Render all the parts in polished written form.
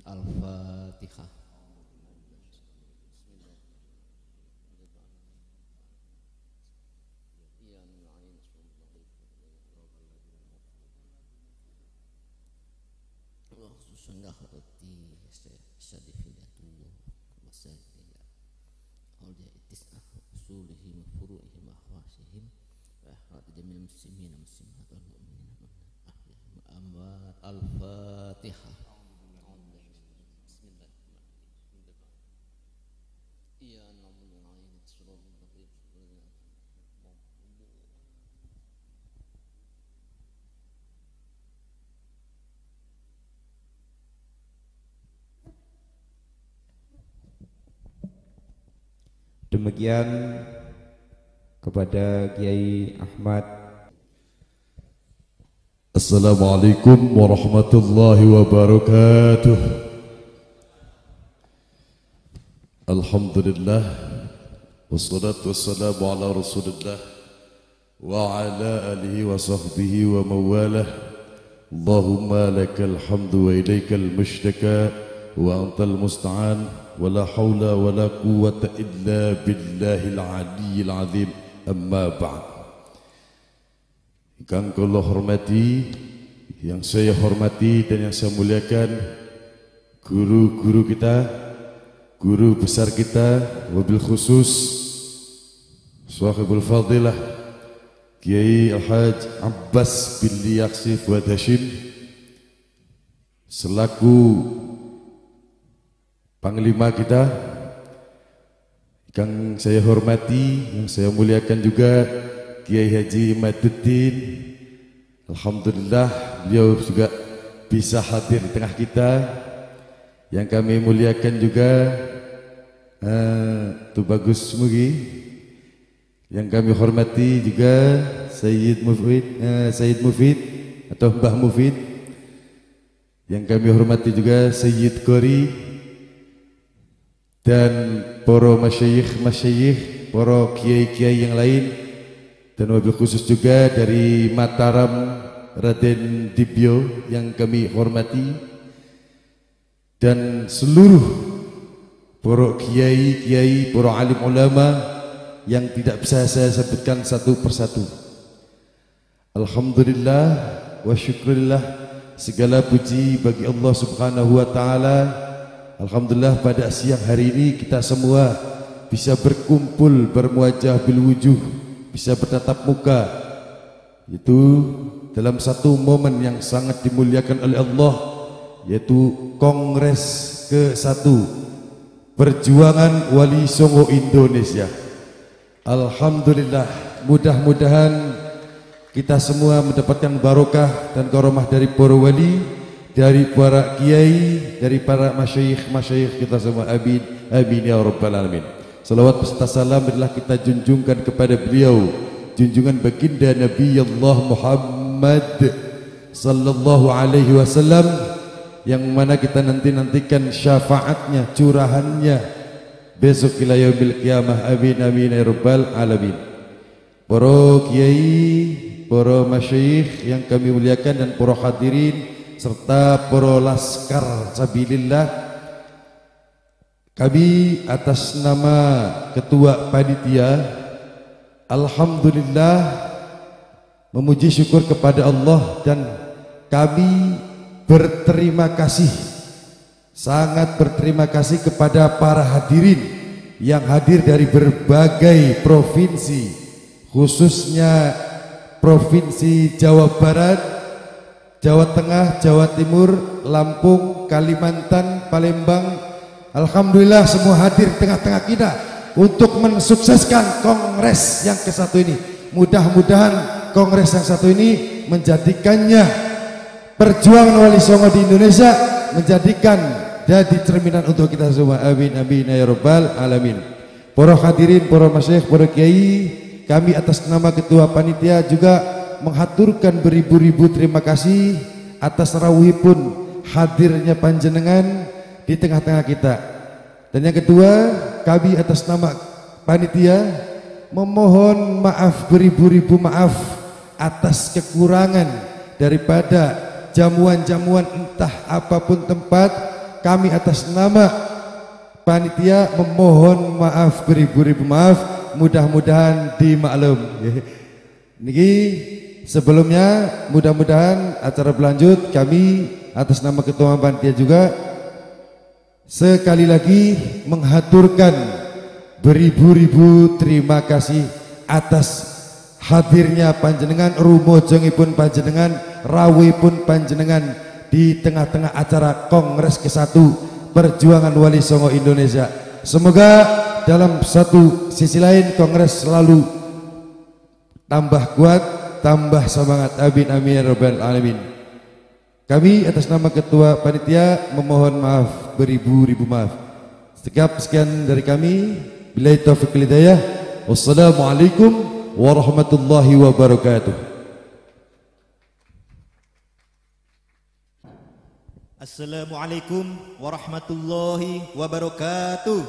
Al-Fatihah. Al-Fatihah. Demikian kepada Kiai Ahmad. Assalamualaikum warahmatullahi wabarakatuh. Alhamdulillah, wassalatu wassalamu ala rasulillah wa ala alihi wa sahbihi wa mawalah. Allahumma lakal hamdu wa ilaikal mushtaka wa antal musta'an wa la hawla wa la quwwata illa billahil aliyyil azim. Amma ba'd. Yang kula hormati, yang saya hormati dan yang saya muliakan, guru-guru kita, guru besar kita, wabil khusus Sahibul Fadilah Kiai Al-Haj Abbas bin Yaksif Fuad Hashim, selaku Panglima kita, yang saya hormati, yang saya muliakan juga Kiai Haji Imaduddin. Alhamdulillah beliau juga bisa hadir di tengah kita. Yang kami muliakan juga itu bagus mugi. Yang kami hormati juga Sayyid Mufid atau Mbah Mufid. Yang kami hormati juga Sayyid Qori dan para masyayikh, para kiai-kiai yang lain. Dan wabil khusus juga dari Mataram Raden Dibyo yang kami hormati, dan seluruh para kiai-kiai, para alim ulama yang tidak bisa saya sebutkan satu persatu. Alhamdulillah wa syukurillah, segala puji bagi Allah Subhanahu wa taala. Alhamdulillah pada siang hari ini kita semua bisa berkumpul bermuajah bil wujuh, bisa bertatap muka, itu dalam satu momen yang sangat dimuliakan oleh Allah, yaitu Kongres ke-1 Perjuangan Wali Songo Indonesia. Alhamdulillah, mudah-mudahan kita semua mendapatkan barokah dan karomah dari para wali, dari para kiai, dari para masyayikh kita semua. Amin, amin ya rabbal alamin. Salawat beserta salam adalah kita junjungkan kepada beliau, junjungan baginda Nabi Allah Muhammad sallallahu alaihi wasallam, yang mana kita nantikan syafaatnya, curahannya besok ila yaumil qiyamah. Amin amin ya rabbal alamin. Para kiai, para masyayikh yang kami muliakan, dan para hadirin serta para laskar sabilillah, kami atas nama Ketua Panitia, alhamdulillah memuji syukur kepada Allah, dan kami berterima kasih, sangat berterima kasih kepada para hadirin yang hadir dari berbagai provinsi, khususnya Provinsi Jawa Barat, Jawa Tengah, Jawa Timur, Lampung, Kalimantan, Palembang. Alhamdulillah semua hadir di tengah-tengah kita untuk mensukseskan kongres yang ke-1 ini. Mudah-mudahan kongres yang satu ini menjadikannya perjuangan Wali Songo di Indonesia, menjadikan jadi cerminan untuk kita semua. Amin amin ya rabbal alamin. Para hadirin, para masyayikh, para kiai, kami atas nama Ketua Panitia juga menghaturkan beribu-ribu terima kasih atas rawuhipun hadirnya panjenengan di tengah-tengah kita. Dan yang kedua, kami atas nama panitia memohon maaf, beribu-ribu maaf atas kekurangan daripada jamuan-jamuan entah apapun tempat, kami atas nama panitia memohon maaf beribu-ribu maaf, mudah-mudahan dimaklum. Niki sebelumnya mudah-mudahan acara berlanjut, kami atas nama ketua panitia juga sekali lagi menghaturkan beribu-ribu terima kasih atas hadirnya panjenengan, rumojongipun panjenengan, rawuhipun panjenengan di tengah-tengah acara Kongres ke-1 Perjuangan Wali Songo Indonesia. Semoga dalam satu sisi lain Kongres selalu tambah kuat, tambah semangat. Amin amin ya rabbal alamin. Kami atas nama ketua panitia memohon maaf beribu-ribu maaf. Sekian dari kami. Billahi taufiq wal hidayah. Wassalamualaikum warahmatullahi wabarakatuh. Assalamualaikum warahmatullahi wabarakatuh.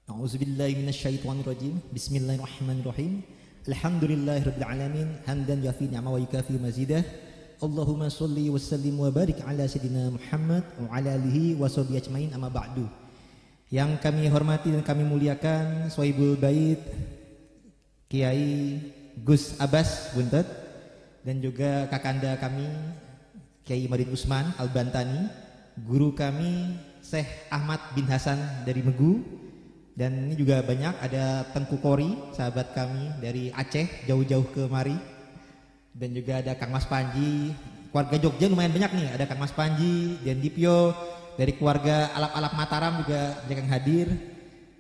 A'udzubillahi minasyaitonirrajim. Bismillahirrahmanirrahim. Alhamdulillahirabbil alamin, hamdan yafi ni'ma wa yukafi mazidah. Allahumma sholli wa sallim wa barik ala sayidina Muhammad wa ala alihi wa sahbihi ajmain, amma ba'du. Yang kami hormati dan kami muliakan Sohibul Bait Kiai Gus Abbas Buntet, dan juga kakanda kami Kiai Madin Usman Al-Bantani, guru kami Syekh Ahmad bin Hasan dari Megu, dan ini juga banyak ada Tengku Kori, sahabat kami dari Aceh jauh-jauh ke mari, dan juga ada Kang Mas Panji, keluarga Jogja lumayan banyak nih, ada Kang Mas Panji dan Dipyo dari keluarga Alap-Alap Mataram juga yang hadir,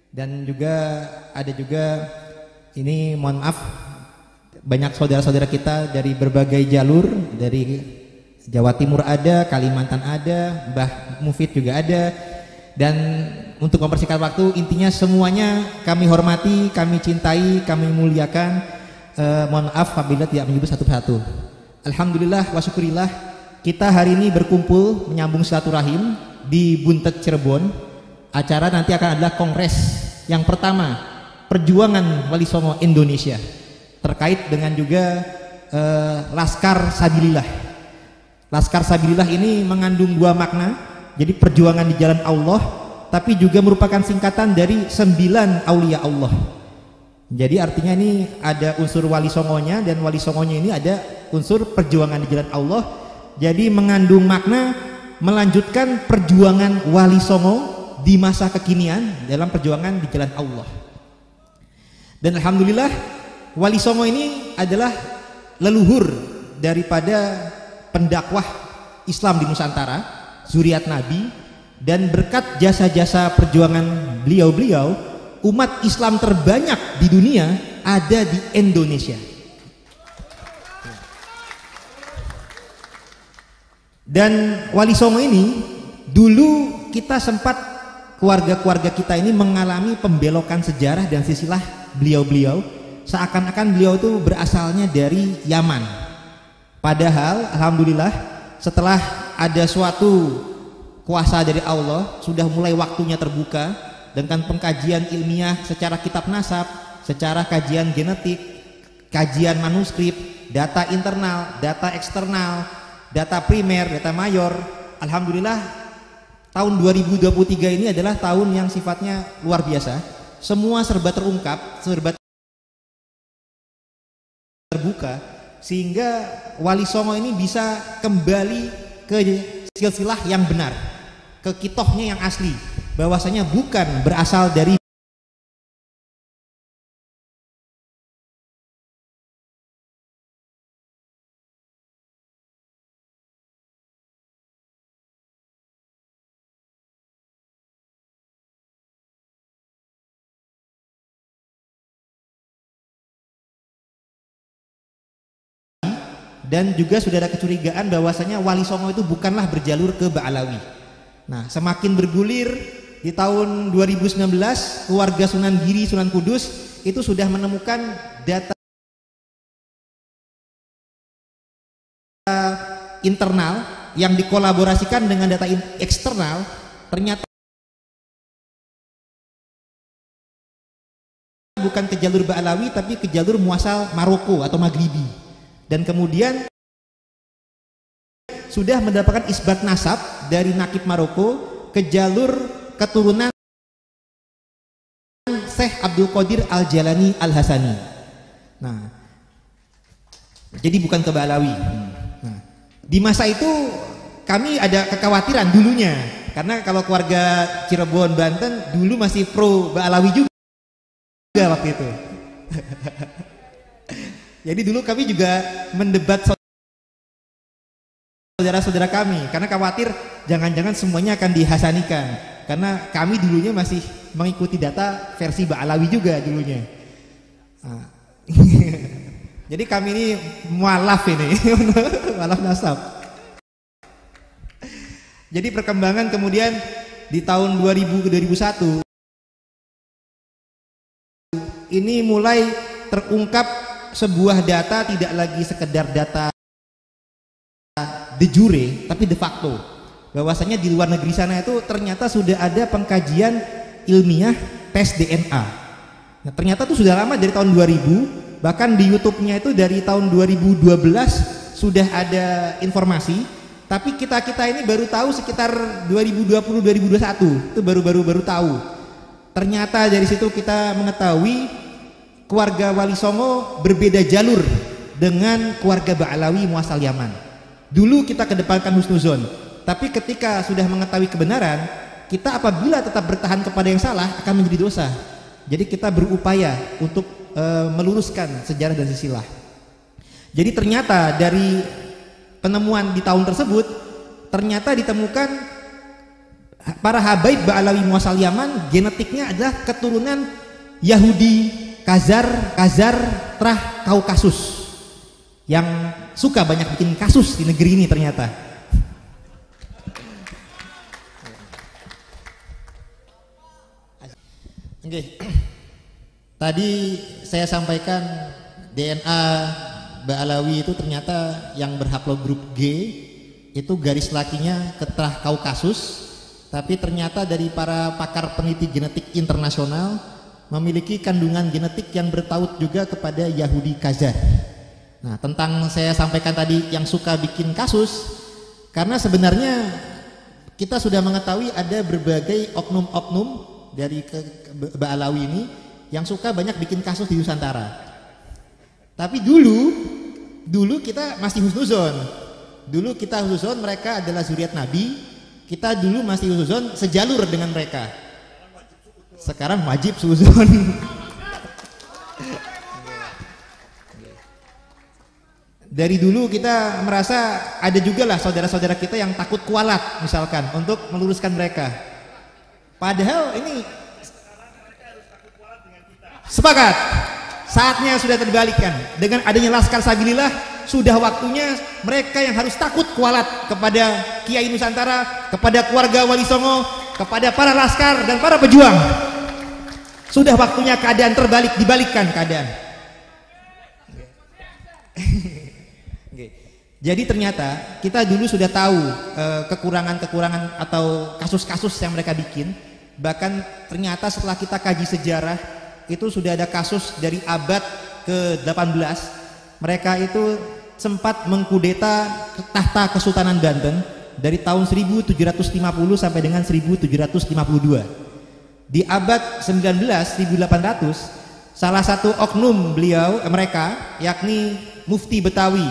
dan juga ada juga ini mohon maaf banyak saudara-saudara kita dari berbagai jalur, dari Jawa Timur ada, Kalimantan ada, Mbah Mufid juga ada. Dan untuk mempersingkat waktu, intinya semuanya kami hormati, kami cintai, kami muliakan. Mohon maaf apabila tidak menyebut satu persatu. Alhamdulillah wa syukurillah, kita hari ini berkumpul menyambung silaturahim di Buntet Cirebon. Acara nanti akan adalah kongres yang pertama Perjuangan Wali Songo Indonesia, terkait dengan juga Laskar Sabilillah. Laskar Sabilillah ini mengandung dua makna. Jadi perjuangan di jalan Allah, tapi juga merupakan singkatan dari 9 aulia Allah. Jadi artinya ini ada unsur Wali Songonya, dan Wali Songonya ini ada unsur perjuangan di jalan Allah. Jadi mengandung makna melanjutkan perjuangan Wali Songo di masa kekinian dalam perjuangan di jalan Allah. Dan alhamdulillah Wali Songo ini adalah leluhur daripada pendakwah Islam di Nusantara, zuriat Nabi, dan berkat jasa-jasa perjuangan beliau-beliau, umat Islam terbanyak di dunia ada di Indonesia. Dan Wali Songo ini dulu kita sempat, keluarga-keluarga kita ini mengalami pembelokan sejarah dan silsilah beliau-beliau, seakan-akan beliau itu berasalnya dari Yaman. Padahal alhamdulillah setelah ada suatu kuasa dari Allah, sudah mulai waktunya terbuka dengan pengkajian ilmiah secara kitab nasab, secara kajian genetik, kajian manuskrip, data internal, data eksternal, data primer, data mayor. Alhamdulillah tahun 2023 ini adalah tahun yang sifatnya luar biasa. Semua serba terungkap, serba terbuka, sehingga Wali Songo ini bisa kembali ke silsilah yang benar, ke kitohnya yang asli, bahwasanya bukan berasal dari dan juga sudah ada kecurigaan bahwasanya Wali Songo itu bukanlah berjalur ke Ba'alawi. Nah, semakin bergulir di tahun 2019, keluarga Sunan Giri, Sunan Kudus itu sudah menemukan data internal yang dikolaborasikan dengan data eksternal, ternyata bukan ke jalur Ba'alawi tapi ke jalur muasal Maroko atau Maghribi. Dan kemudian sudah mendapatkan isbat nasab dari Nakib Maroko ke jalur keturunan Syekh Abdul Qadir Al-Jalani Al-Hasani. Nah, jadi bukan ke Ba'alawi. Nah, di masa itu kami ada kekhawatiran dulunya, karena kalau keluarga Cirebon Banten dulu masih pro Ba'alawi juga waktu itu. Jadi dulu kami juga mendebat saudara-saudara kami karena khawatir jangan-jangan semuanya akan dihasanikan, karena kami dulunya masih mengikuti data versi Ba'alawi juga dulunya. Nah. Jadi kami ini mualaf ini mualaf nasab. Jadi perkembangan kemudian di tahun 2000 ke 2001 ini mulai terungkap sebuah data, tidak lagi sekedar data de jure tapi de facto, bahwasanya di luar negeri sana itu ternyata sudah ada pengkajian ilmiah tes DNA. Nah, ternyata itu sudah lama dari tahun 2000, bahkan di YouTube-nya itu dari tahun 2012 sudah ada informasi, tapi kita ini baru tahu sekitar 2020-2021 itu baru tahu. Ternyata dari situ kita mengetahui keluarga Wali Songo berbeda jalur dengan keluarga Ba'alawi muasal Yaman. Dulu kita kedepankan husnuzon, tapi ketika sudah mengetahui kebenaran, kita apabila tetap bertahan kepada yang salah akan menjadi dosa. Jadi kita berupaya untuk meluruskan sejarah dan silsilah. Jadi ternyata dari penemuan di tahun tersebut, ternyata ditemukan para habaib Ba'alawi muasal Yaman genetiknya adalah keturunan Yahudi Khazar Trah Kaukasus yang suka banyak bikin kasus di negeri ini ternyata. Oke. Tadi saya sampaikan DNA Ba'alawi itu ternyata yang berhaplogrup G itu garis lakinya ke Trah Kaukasus, tapi ternyata dari para pakar peneliti genetik internasional memiliki kandungan genetik yang bertaut juga kepada Yahudi Khazar. Nah, tentang saya sampaikan tadi yang suka bikin kasus, karena sebenarnya kita sudah mengetahui ada berbagai oknum-oknum dari Ba'alawi ini yang suka banyak bikin kasus di Nusantara. Tapi dulu kita masih husnuzon. Dulu kita husnuzon mereka adalah zuriat Nabi. Kita dulu masih husnuzon sejalur dengan mereka. Sekarang wajib husnuzon. Dari dulu kita merasa ada juga lah saudara-saudara kita yang takut kualat misalkan untuk meluruskan mereka. Padahal ini sepakat, saatnya sudah terbalikkan. Dengan adanya Laskar Sabilillah, sudah waktunya mereka yang harus takut kualat kepada Kiai Nusantara, kepada keluarga Wali Songo, kepada para laskar dan para pejuang. Sudah waktunya keadaan terbalik, dibalikkan keadaan. Jadi ternyata kita dulu sudah tahu kekurangan-kekurangan atau kasus-kasus yang mereka bikin. Bahkan ternyata setelah kita kaji sejarah, itu sudah ada kasus dari abad ke-18. Mereka itu sempat mengkudeta tahta Kesultanan Banten dari tahun 1750 sampai dengan 1752. Di abad 19 1800, salah satu oknum mereka yakni Mufti Betawi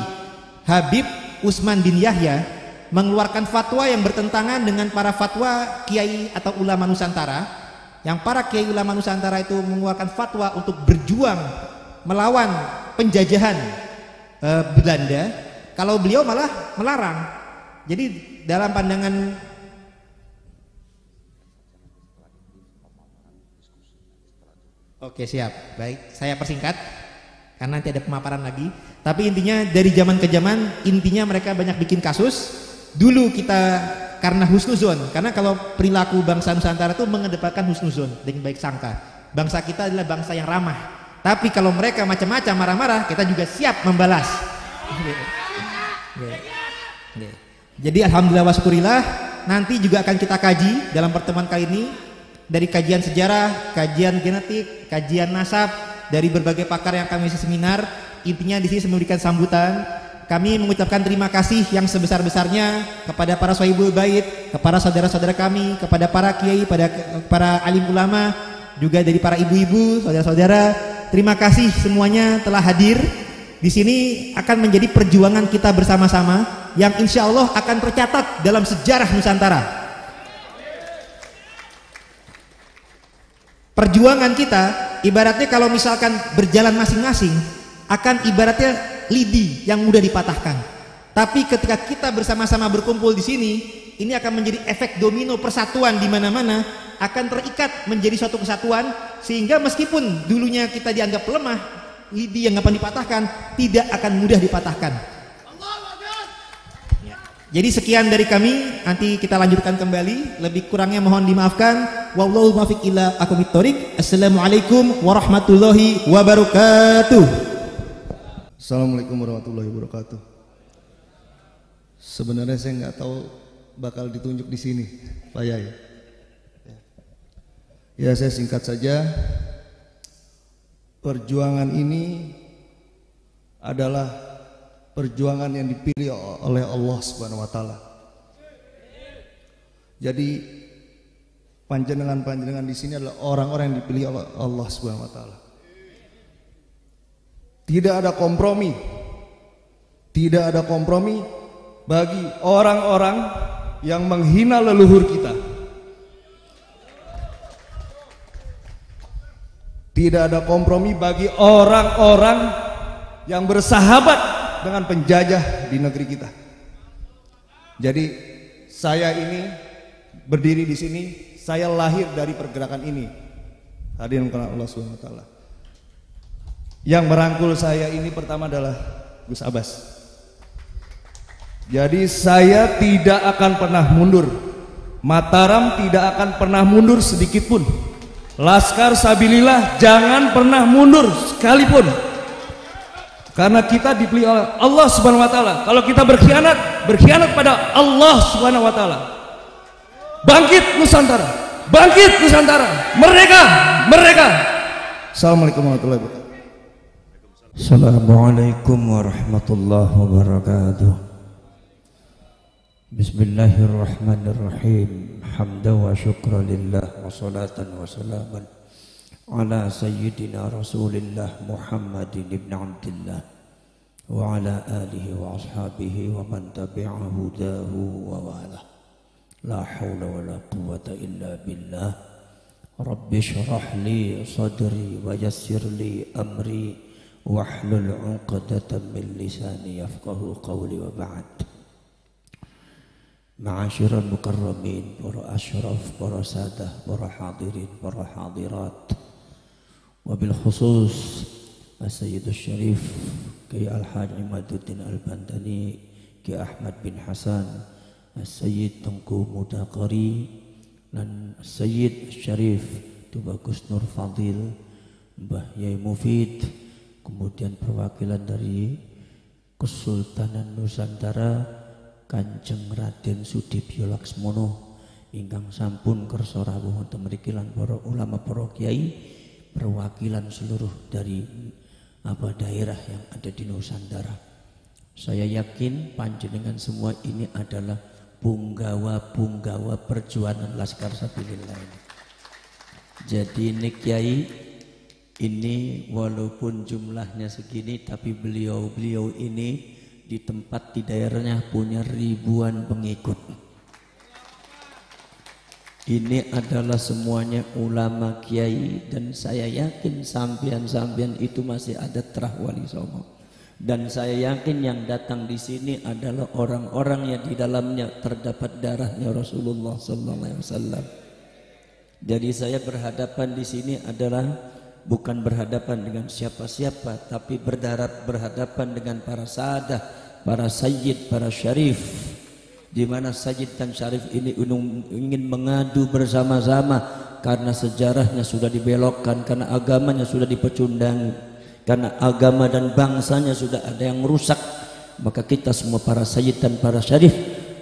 Habib Usman bin Yahya mengeluarkan fatwa yang bertentangan dengan para fatwa kiai atau ulama Nusantara. Yang para kiai ulama Nusantara itu mengeluarkan fatwa untuk berjuang melawan penjajahan Belanda, kalau beliau malah melarang. Jadi dalam pandangan Oke, siap, baik, saya persingkat karena nanti ada pemaparan lagi. Tapi intinya dari zaman ke zaman, intinya mereka banyak bikin kasus. Dulu kita karena husnuzon, karena kalau perilaku bangsa Nusantara itu mengedepankan husnuzon dengan baik sangka. Bangsa kita adalah bangsa yang ramah. Tapi kalau mereka macam-macam marah-marah, kita juga siap membalas. Jadi alhamdulillah wa syukurillah, nanti juga akan kita kaji dalam pertemuan kali ini dari kajian sejarah, kajian genetik, kajian nasab dari berbagai pakar yang kami isi seminar. Intinya di sini memberikan sambutan kami mengucapkan terima kasih yang sebesar-besarnya kepada para shahibul bait, kepada saudara-saudara kami, kepada para kiai, pada para alim ulama, juga dari para ibu-ibu, saudara-saudara. Terima kasih semuanya telah hadir. Di sini akan menjadi perjuangan kita bersama-sama yang insya Allah akan tercatat dalam sejarah Nusantara. Perjuangan kita ibaratnya kalau misalkan berjalan masing-masing akan ibaratnya lidi yang mudah dipatahkan. Tapi ketika kita bersama-sama berkumpul di sini, ini akan menjadi efek domino persatuan di mana-mana, akan terikat menjadi suatu kesatuan, sehingga meskipun dulunya kita dianggap lemah, lidi yang gampang dipatahkan tidak akan mudah dipatahkan. Ya. Jadi sekian dari kami, nanti kita lanjutkan kembali. Lebih kurangnya mohon dimaafkan. Wallahu muwaffiq ila aqwamit thoriq. Assalamualaikum warahmatullahi wabarakatuh. Assalamualaikum warahmatullahi wabarakatuh. Sebenarnya saya nggak tahu bakal ditunjuk di sini, Pak Yai. Ya, saya singkat saja. Perjuangan ini adalah perjuangan yang dipilih oleh Allah Subhanahu wa taala. Jadi panjenengan di sini adalah orang-orang yang dipilih oleh Allah Subhanahu wa taala. Tidak ada kompromi. Tidak ada kompromi bagi orang-orang yang menghina leluhur kita. Tidak ada kompromi bagi orang-orang yang bersahabat dengan penjajah di negeri kita. Jadi saya ini berdiri di sini, saya lahir dari pergerakan ini. Hadirin karena Allah Subhanahu wa taala. Yang merangkul saya ini pertama adalah Gus Abbas. Jadi saya tidak akan pernah mundur. Mataram tidak akan pernah mundur sedikit pun. Laskar Sabilillah jangan pernah mundur sekalipun. Karena kita dipilih oleh Allah Subhanahu wa taala. Kalau kita berkhianat, berkhianat pada Allah Subhanahu wa taala. Bangkit Nusantara. Bangkit Nusantara. Merdeka. Assalamualaikum warahmatullahi wabarakatuh. Assalamualaikum warahmatullahi wabarakatuh. Bismillahirrahmanirrahim. Hamdan wa syukran lillah wa salatan wa salaman ala sayyidina Rasulillah Muhammadin ibn Abdillah wa ala alihi wa ashabihi wa man tabi'a hudahu wa wala. La hawla wa la quwwata illa billah. Rabbi shrah li sadri wa yassir li amri wahlul 'uqdatam min lisani yafqahu qawli wa ba'd. Ma'asyiral mukarramin, para asyraf, para sadah, para hadirin, para hadirat, wabil khusus As-Sayyidus Syarif Kiai Al-Haj Imaduddin Al-Bantani, Kiai Ahmad bin Hasan, As-Sayyid Tengku Mudaqari, dan As-Sayyid Syarif Tubagus Nur Fadil, Mbah Yai Mufid, kemudian perwakilan dari Kesultanan Nusantara Kanjeng Raden Sudibyo Laksmono ingkang sampun kersa rawuh wonten mriki lan para ulama, para kiai, perwakilan seluruh dari daerah yang ada di Nusantara. Saya yakin panjenengan semua ini adalah punggawa perjuangan Laskar Sabilillah ini. Jadi ini kiai ini walaupun jumlahnya segini, tapi beliau ini di tempat di daerahnya punya ribuan pengikut. Ini adalah semuanya ulama kiai, dan saya yakin sampian-sampian itu masih ada terah wali songo. Dan saya yakin yang datang di sini adalah orang-orang yang di dalamnya terdapat darahnya Rasulullah sallallahu alaihi wasallam. Jadi saya berhadapan di sini adalah bukan berhadapan dengan siapa-siapa, tapi berhadapan dengan para sahadah, para sayyid, para syarif, di mana sayyid dan syarif ini ingin mengadu bersama-sama karena sejarahnya sudah dibelokkan, karena agamanya sudah dipecundangi, karena agama dan bangsanya sudah ada yang rusak. Maka kita semua para sayyid dan para syarif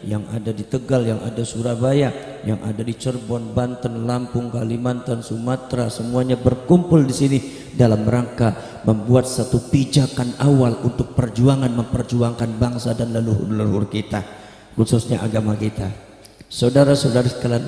yang ada di Tegal, yang ada Surabaya, yang ada di Cirebon, Banten, Lampung, Kalimantan, Sumatera, semuanya berkumpul di sini dalam rangka membuat satu pijakan awal untuk memperjuangkan bangsa dan leluhur-leluhur kita, khususnya agama kita. Saudara-saudara sekalian,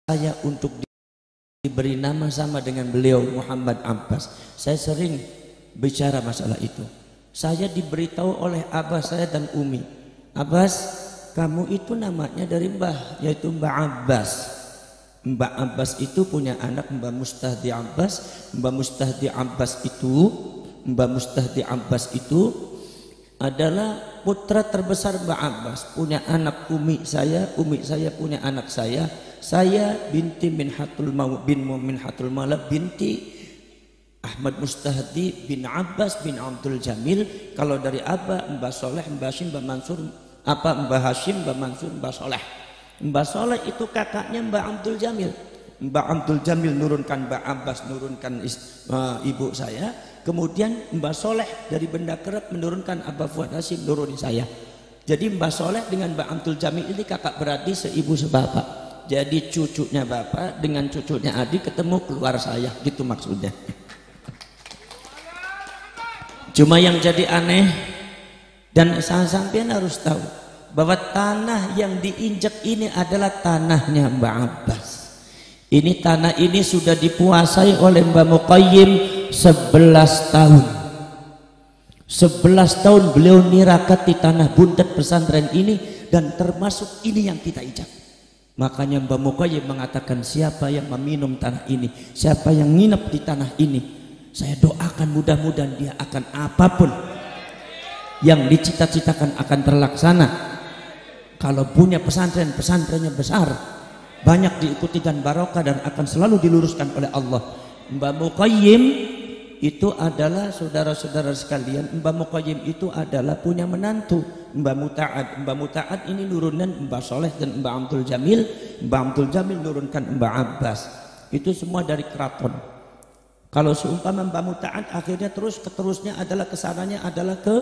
saya untuk diberi nama sama dengan beliau Muhammad Abbas. Saya sering bicara masalah itu. Saya diberitahu oleh abah saya dan umi, Abbas, kamu itu namanya dari mbah, yaitu Mbah Abbas. Mbah Abbas itu punya anak Mbah Mustahdi Abbas. Mbah Mustahdi Abbas itu adalah putra terbesar Mbah Abbas. Punya anak umi saya punya anak saya binti Minhatul Mala binti Ahmad Mustahdi bin Abbas bin Abdul Jamil. Kalau dari Abah, Mbah Soleh, Mbah Hashim, Mbah Mansur, Mbah Hashim, Mbah Mansur, Mbah Soleh. Mbah Soleh itu kakaknya Mbah Abdul Jamil. Mbah Abdul Jamil nurunkan Mbah Abbas, nurunkan ibu saya. Kemudian Mbah Soleh dari Benda Kerep menurunkan Abah Fuad Hashim, nuruni saya. Jadi Mbah Soleh dengan Mbah Abdul Jamil ini kakak beradik seibu sebapak. Jadi cucunya bapak dengan cucunya adik ketemu keluar saya, gitu maksudnya. Cuma yang jadi aneh, dan sampean harus tahu bahwa tanah yang diinjak ini adalah tanahnya Mbah Abbas. Ini tanah ini sudah dikuasai oleh Mbah Muqayyim 11 tahun. 11 tahun beliau nirakat di tanah buntet pesantren ini, dan termasuk ini yang kita injak. Makanya Mbah Muqayyim mengatakan, siapa yang meminum tanah ini, siapa yang nginep di tanah ini, saya doakan mudah-mudahan dia akan apapun yang dicita-citakan akan terlaksana. Kalau punya pesantren, pesantrennya besar, banyak diikuti dan barokah, dan akan selalu diluruskan oleh Allah. Mbah Muqayyim itu adalah, saudara-saudara sekalian, Mbah Muqayyim itu adalah punya menantu Mbah Muta'ad. Mbah Muta'ad ini nurunan Mbah Soleh dan Mbah Abdul Jamil. Mbah Abdul Jamil nurunkan Mbah Abbas. Itu semua dari keraton. Kalau seumpama Mbah Muta'ad akhirnya keterusnya adalah kesananya adalah ke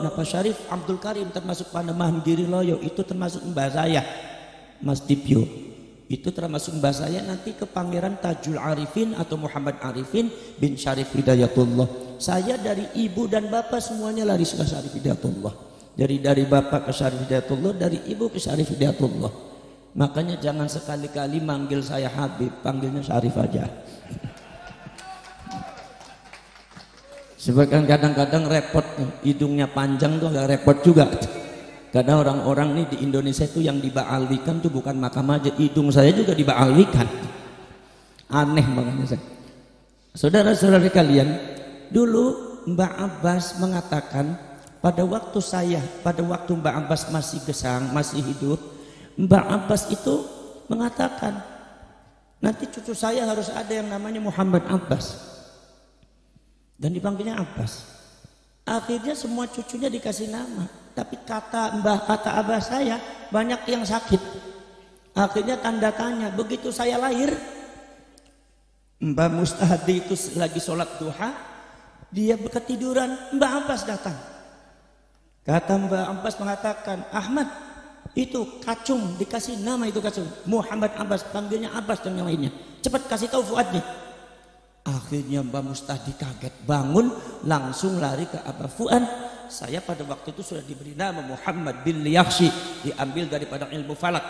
Napa Syarif Abdul Karim, termasuk Panemah Giri Loyo, itu termasuk Mbah saya Mas Dipyo. Itu termasuk mbah saya nanti ke Pangeran Tajul Arifin atau Muhammad Arifin bin Syarif Hidayatullah. Saya dari ibu dan bapak semuanya lari ke Syarif Hidayatullah. Dari bapak ke Syarif Hidayatullah, dari ibu ke Syarif Hidayatullah. Makanya jangan sekali-kali manggil saya Habib, panggilnya Syarif aja. Sebab kan kadang-kadang repot, hidungnya panjang tuh agak repot juga. Karena orang-orang nih di Indonesia itu yang dibaalwikan tuh bukan makam aja, hidung saya juga dibaalwikan. Aneh makanya saya. Saudara-saudara kalian, dulu Mbah Abbas mengatakan pada waktu Mbah Abbas masih gesang, masih hidup, Mbah Abbas itu mengatakan nanti cucu saya harus ada yang namanya Muhammad Abbas, dan dipanggilnya Abbas. Akhirnya semua cucunya dikasih nama, tapi kata abah saya banyak yang sakit. Akhirnya tanda tanya. Begitu saya lahir, Mbah Mustahdi itu lagi sholat duha, dia ketiduran, Mbah Abbas datang. Kata Mbah Abbas mengatakan, Ahmad, itu kacung, dikasih nama itu kacung, Muhammad Abbas, panggilnya Abbas dan yang lainnya. Cepat kasih tahu Fuadnya. Akhirnya Mbah Mustahdi kaget, bangun langsung lari ke Abah Fuad. Saya pada waktu itu sudah diberi nama Muhammad bin Liyakhshi, diambil daripada ilmu falak.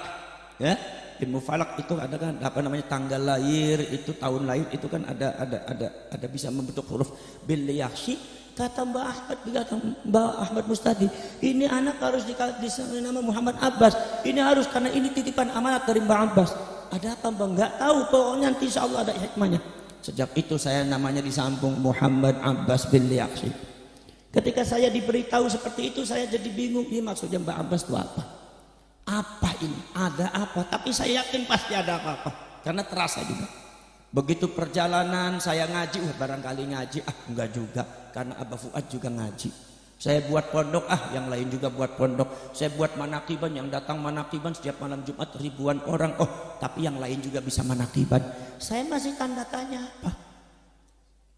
Ya, ilmu falak itu ada kan apa namanya, tanggal lahir, itu tahun lahir, itu kan ada bisa membentuk huruf. Bin Liyakhshi. Kata Mbah Ahmad Mustahdi, ini anak harus dikasih nama Muhammad Abbas. Ini harus, karena ini titipan amanat dari Mbah Abbas. Ada apa Mbah? Enggak tahu, pokoknya nanti insya Allah ada hikmahnya. Sejak itu saya namanya disambung Muhammad Abbas bin Liaqsi. Ketika saya diberitahu seperti itu, saya jadi bingung, ini maksudnya Mbak Abbas itu apa? Apa ini? Ada apa? Tapi saya yakin pasti ada apa-apa, karena terasa juga. Begitu perjalanan saya ngaji, barangkali ngaji, enggak juga, karena Abah Fuad juga ngaji. Saya buat pondok, yang lain juga buat pondok. Saya buat manakiban, yang datang manakiban setiap malam Jumat ribuan orang. Oh, tapi yang lain juga bisa manakiban. Saya masih tanda tanya apa?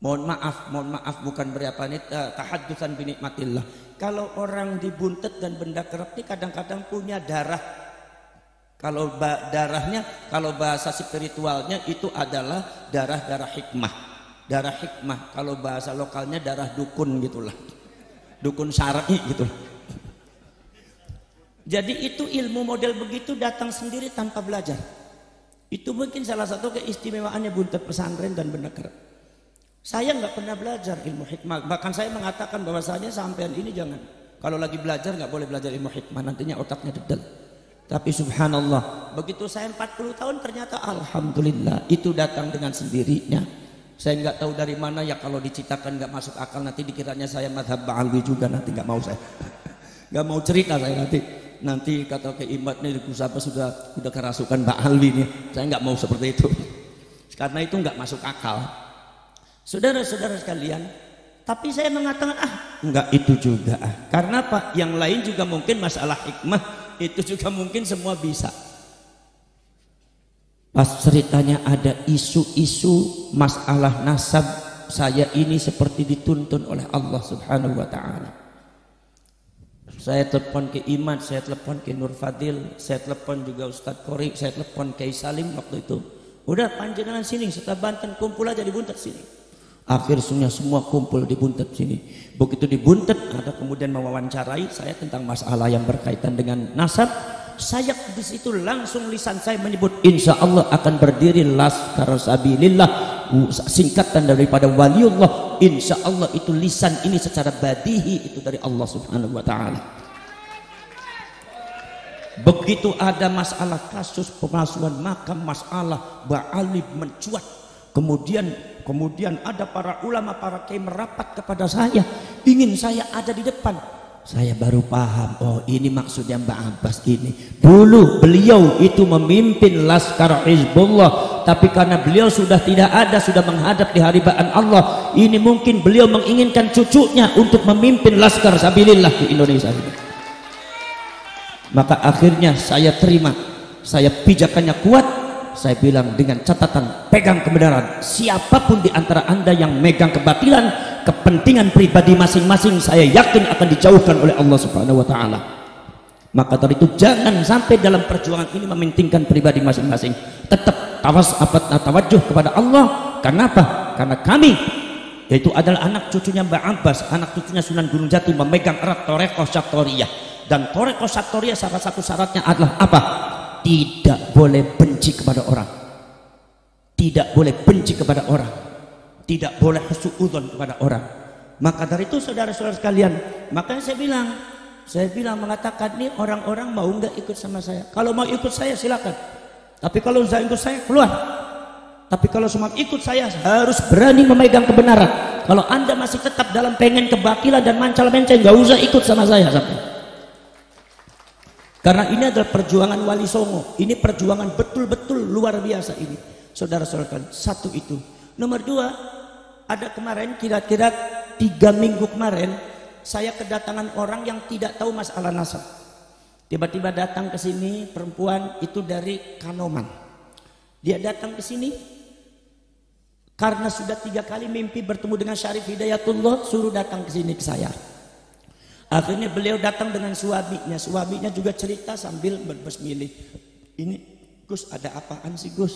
Mohon maaf, bukan berapa ini tahaddusan bi nikmatillah. Kalau orang dibuntet dan benda kerap ini kadang-kadang punya darah. Kalau darahnya, kalau bahasa spiritualnya itu adalah darah hikmah. Darah hikmah, kalau bahasa lokalnya darah dukun gitulah. Dukun syar'i gitu. Jadi itu ilmu model begitu datang sendiri tanpa belajar. Itu mungkin salah satu keistimewaannya buntet pesantren dan benda kerap. Saya nggak pernah belajar ilmu hikmah. Bahkan saya mengatakan bahwasanya sampean ini jangan. Kalau lagi belajar nggak boleh belajar ilmu hikmah, nantinya otaknya dedel. Tapi subhanallah, begitu saya 40 tahun ternyata alhamdulillah itu datang dengan sendirinya. Saya nggak tahu dari mana ya, kalau diceritakan nggak masuk akal, nanti dikiranya saya madhab Ba'alwi juga, nanti nggak mau saya. Nggak mau cerita saya nanti kata ke Imad nih Kusapa sudah kerasukan Ba'alwi nih. Saya nggak mau seperti itu. Karena itu nggak masuk akal. Saudara-saudara sekalian, tapi saya mengatakan nggak itu juga. Karena apa? Yang lain juga mungkin masalah hikmah itu juga mungkin semua bisa. Pas ceritanya ada isu-isu masalah nasab, saya ini seperti dituntun oleh Allah Subhanahu wa taala. Saya telepon ke Imad, saya telepon ke Nur Fadil, saya telepon juga Ustadz Kori, saya telepon ke Salim waktu itu. Udah panjenengan sini, setelah Banten kumpul aja di Buntet sini. Akhirnya semua kumpul di Buntet sini. Begitu di Buntet ada kemudian mewawancarai saya tentang masalah yang berkaitan dengan nasab. Saya di situ langsung lisan saya menyebut insya Allah akan berdiri Laskar Sabilillah, singkatan daripada waliullah. Insya Allah itu lisan ini secara badihi itu dari Allah Subhanahu wa taala. Begitu ada masalah kasus pemalsuan makam, masalah Ba'alwi mencuat, kemudian ada para ulama, para kiai merapat kepada saya, ingin saya ada di depan. Saya baru paham, oh ini maksudnya Mbak Abbas ini. Dulu beliau itu memimpin Laskar Hizbullah, tapi karena beliau sudah tidak ada, sudah menghadap di haribaan Allah, ini mungkin beliau menginginkan cucunya untuk memimpin Laskar Sabilillah di Indonesia ini. Maka akhirnya saya terima, saya pijakannya kuat, saya bilang dengan catatan pegang kebenaran. Siapapun di antara anda yang megang kebatilan, kepentingan pribadi masing-masing, saya yakin akan dijauhkan oleh Allah Subhanahu wa taala. Maka dari itu jangan sampai dalam perjuangan ini mementingkan pribadi masing-masing. Tetap tawajuh kepada Allah. Kenapa? Karena kami, yaitu adalah anak cucunya Mbak Abbas, anak cucunya Sunan Gunung Jati, memegang erat Thariqah Syattoriyah. Dan Thariqah Syattoriyah salah satu syaratnya adalah apa? Tidak boleh benci kepada orang. Tidak boleh benci kepada orang. Tidak boleh husnudzon kepada orang. Maka dari itu saudara-saudara sekalian, makanya saya bilang mengatakan nih orang-orang mau nggak ikut sama saya? Kalau mau ikut saya silakan. Tapi kalau nggak ikut saya keluar. Tapi kalau semua ikut saya harus berani memegang kebenaran. Kalau anda masih tetap dalam pengen kebatilan dan mancal-menceng, nggak usah ikut sama saya sampai. Karena ini adalah perjuangan Wali Songo. Ini perjuangan betul-betul luar biasa ini. Saudara-saudara, satu itu. Nomor dua, ada kemarin kira-kira 3 minggu kemarin saya kedatangan orang yang tidak tahu masalah nasab. Tiba-tiba datang ke sini perempuan itu dari Kanoman. Dia datang ke sini karena sudah 3 kali mimpi bertemu dengan Syarif Hidayatullah, suruh datang ke sini ke saya. Akhirnya beliau datang dengan suaminya juga cerita sambil berbesmilih. Ini Gus ada apaan sih Gus?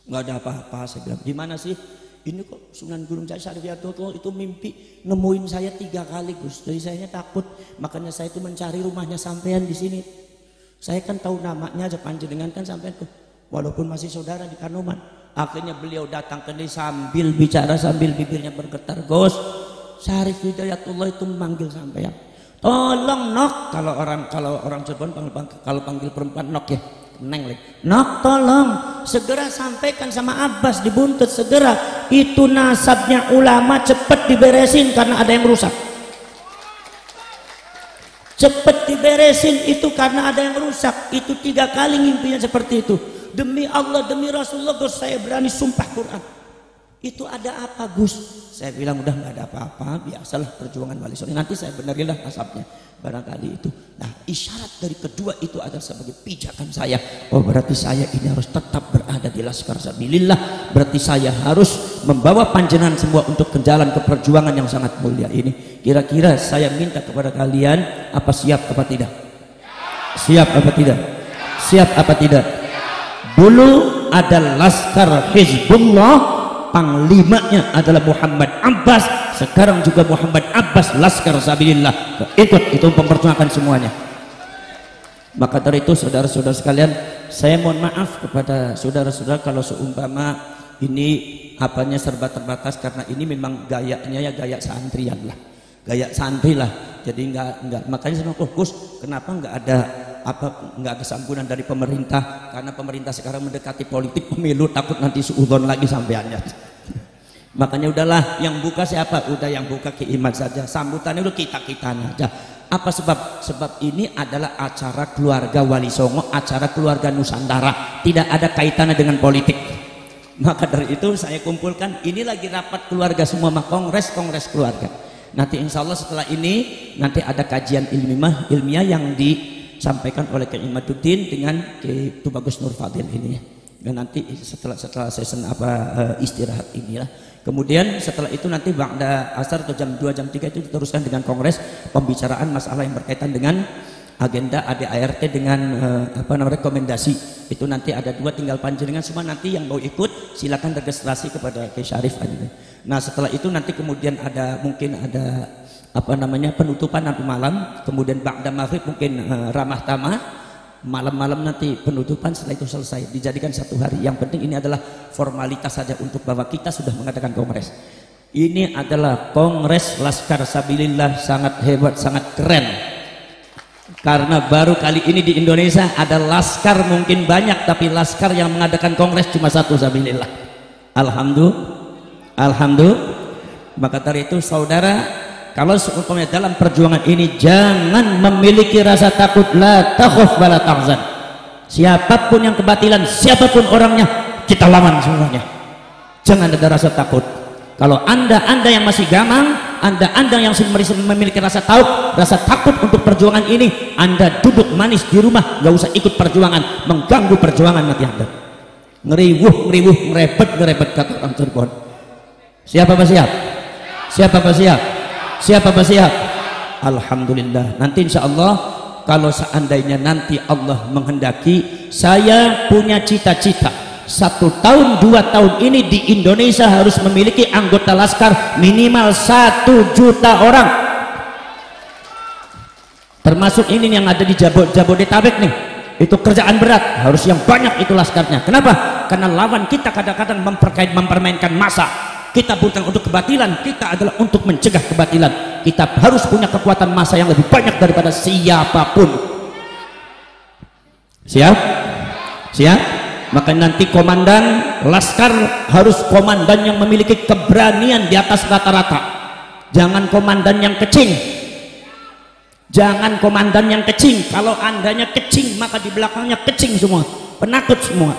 Nggak ada apa-apa, saya bilang. Gimana sih? Ini kok Sunan Gunung Jati Syarif Hidayatullah itu mimpi nemuin saya 3 kali Gus. Jadi saya takut, makanya saya itu mencari rumahnya sampean di sini. Saya kan tahu namanya aja panjenengan kan sampean tuh, walaupun masih saudara di Kanoman. Akhirnya beliau datang ke sini sambil bicara sambil bibirnya bergetar, Gus, Syarif Hidayatullah itu memanggil sampean. Tolong nok, kalau orang Cirebon kalau panggil perempuan nok ya. Neng lagi. Nok tolong segera sampaikan sama Abbas di Buntet segera itu nasabnya ulama cepet diberesin karena ada yang rusak. Cepet diberesin itu karena ada yang rusak. Itu 3 kali ngimpinya seperti itu. Demi Allah, demi Rasulullah, Gus, saya berani sumpah Quran. Itu ada apa, Gus? Saya bilang udah nggak ada apa-apa, biasalah perjuangan Wali Songo. Nanti saya benerilah nasabnya, barangkali itu. Nah, isyarat dari kedua itu adalah sebagai pijakan saya. Oh, berarti saya ini harus tetap berada di Laskar Sabilillah. Berarti saya harus membawa panjenengan semua untuk ke jalan ke perjuangan yang sangat mulia ini. Kira-kira saya minta kepada kalian, apa siap apa tidak? Siap apa tidak? Siap apa tidak? Dulu ada Laskar Hizbullah, panglimanya adalah Muhammad Abbas. Sekarang juga Muhammad Abbas Laskar Sabilillah. Ikut itu memperjuangkan semuanya. Maka dari itu saudara-saudara sekalian, saya mohon maaf kepada saudara-saudara kalau seumpama ini apanya serba terbatas, karena ini memang gayanya ya gaya santrian lah, gaya santri lah. Jadi enggak makanya saya bilang, Gus, kenapa enggak ada enggak ada santunan dari pemerintah, karena pemerintah sekarang mendekati politik pemilu, takut nanti suudzon lagi sampeannya. Makanya udahlah, yang buka siapa? Udah yang buka Ki Imad saja, sambutannya udah kita-kitanya aja. Apa sebab? Sebab ini adalah acara keluarga Wali Songo, acara keluarga Nusantara, tidak ada kaitannya dengan politik. Maka dari itu saya kumpulkan, ini lagi rapat keluarga semua, kongres keluarga. Nanti insya Allah setelah ini nanti ada kajian ilmiah yang disampaikan oleh Ki Imaduddin dengan Ki Tubagus Nur Fadil ini ya. Dan nanti setelah session istirahat inilah. Kemudian setelah itu nanti ba'da asar atau jam 2 jam 3 itu diteruskan dengan kongres pembicaraan masalah yang berkaitan dengan agenda ADART dengan rekomendasi. Itu nanti ada 2, tinggal panjenengan semua nanti yang mau ikut silakan registrasi kepada Ki Syarif aja. Nah, setelah itu nanti kemudian mungkin ada penutupan nanti malam, kemudian ba'da maghrib mungkin ramah tamah. Malam-malam nanti penutupan, setelah itu selesai, dijadikan 1 hari. Yang penting ini adalah formalitas saja untuk bahwa kita sudah mengadakan kongres. Ini adalah kongres Laskar Sabilillah, sangat hebat, sangat keren. Karena baru kali ini di Indonesia ada laskar mungkin banyak, tapi laskar yang mengadakan kongres cuma 1 Sabilillah. Alhamdulillah. Maka dari itu saudara, kalau seumpamanya dalam perjuangan ini jangan memiliki rasa takut, la takhaf wa la tahzan. Siapapun yang kebatilan, siapapun orangnya, kita lawan semuanya. Jangan ada rasa takut. Kalau anda yang masih gamang, anda yang memiliki rasa takut untuk perjuangan ini, anda duduk manis di rumah, gak usah ikut perjuangan, mengganggu perjuangan nanti anda. Ngeriwuh, ngerebet kata orang Cirebon. Siapa siap? Alhamdulillah. Nanti insya Allah kalau seandainya nanti Allah menghendaki, saya punya cita-cita 1 tahun 2 tahun ini di Indonesia harus memiliki anggota laskar minimal 1 juta orang. Termasuk ini yang ada di Jabodetabek nih. Itu kerjaan berat, harus yang banyak itu laskarnya. Kenapa? Karena lawan kita kadang-kadang mempermainkan massa. Kita bukan untuk kebatilan, kita adalah untuk mencegah kebatilan. Kita harus punya kekuatan massa yang lebih banyak daripada siapapun. Siap? Maka nanti komandan laskar harus komandan yang memiliki keberanian di atas rata-rata. Jangan komandan yang kecing. Kalau andanya kecing, maka di belakangnya kecing semua, penakut semua.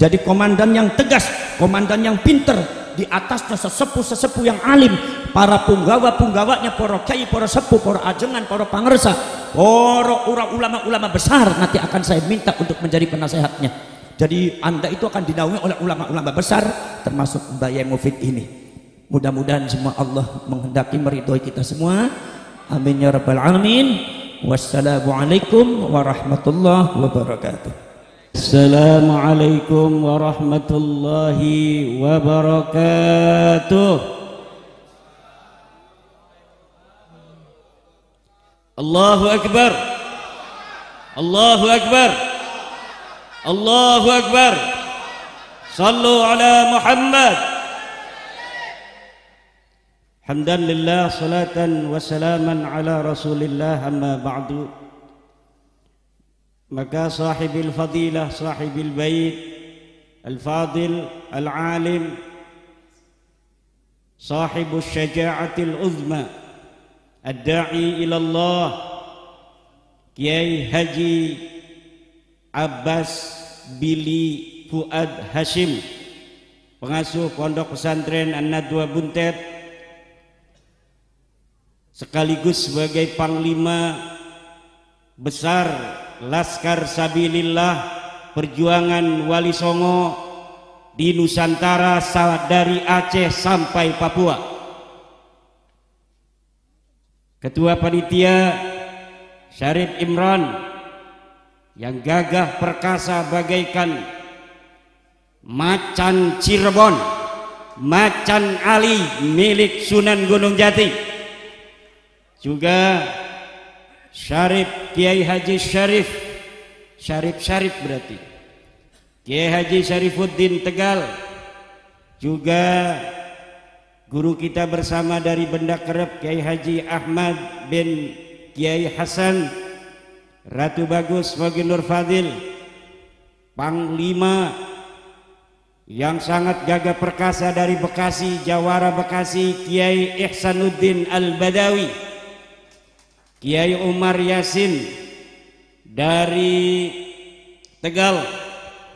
Jadi komandan yang tegas, komandan yang pinter, di atasnya sesepuh yang alim, para punggawanya, para kiai, para sepuh, para ajengan, para pangersa, para ulama-ulama besar nanti akan saya minta untuk menjadi penasehatnya. Jadi anda itu akan dinaungi oleh ulama-ulama besar, termasuk Mbak Yai Mufid ini. Mudah-mudahan semua Allah menghendaki meridhoi kita semua. Amin ya rabbal alamin. Wassalamualaikum warahmatullahi wabarakatuh. Assalamualaikum warahmatullahi wabarakatuh. Allahu Akbar. Allahu Akbar. Allahu Akbar. Sallu ala Muhammad. Hamdan lillah, salatan wa salaman ala Rasulillah, amma ba'du. maka sahibil fadilah, sahibil bait, al-fadil, al-alim, sahibus syaja'atil uzma, ad-da'i ila Allah, Kiai Haji Abbas Bili Fuad Hashim, pengasuh Pondok Pesantren An-Nadwa Buntet, sekaligus sebagai Panglima Besar Laskar Sabilillah Perjuangan Wali Songo di Nusantara dari Aceh sampai Papua. Ketua Panitia Syarif Imran yang gagah perkasa bagaikan macan Cirebon, macan Ali milik Sunan Gunung Jati. Juga Syarif Kiai Haji Syarif berarti Kiai Haji Syarifuddin Tegal, juga guru kita bersama dari Benda Kerep Kiai Haji Ahmad bin Kiai Hasan, Ratu Bagus Mogi Nur Fadil, Panglima yang sangat gagah perkasa dari Bekasi, Jawara Bekasi, Kiai Ihsanuddin Al-Badawi, Kiai Umar Yasin dari Tegal,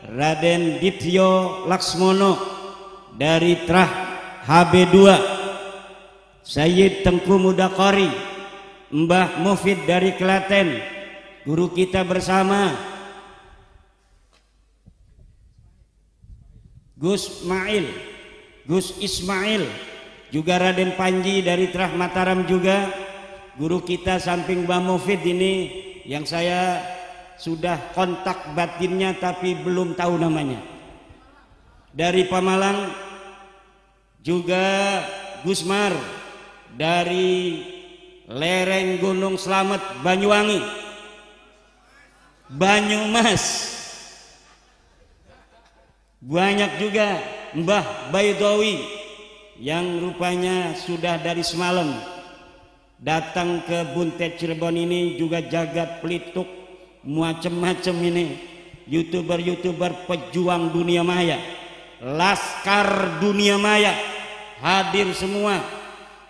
Raden Dityo Laksmono dari Trah HB2, Sayyid Tengku Mudakori, Mbah Mufid dari Klaten, guru kita bersama Gus Ismail, juga Raden Panji dari Trah Mataram, juga guru kita samping Mbah Mufid ini yang saya sudah kontak batinnya tapi belum tahu namanya. Dari Pamalang juga Gusmar dari lereng Gunung Slamet Banyuwangi, Banyumas. Banyak juga Mbah Baidowi yang rupanya sudah dari semalam datang ke Buntet Cirebon ini, juga jagat pelituk macam-macam ini, youtuber pejuang dunia maya, laskar dunia maya hadir semua.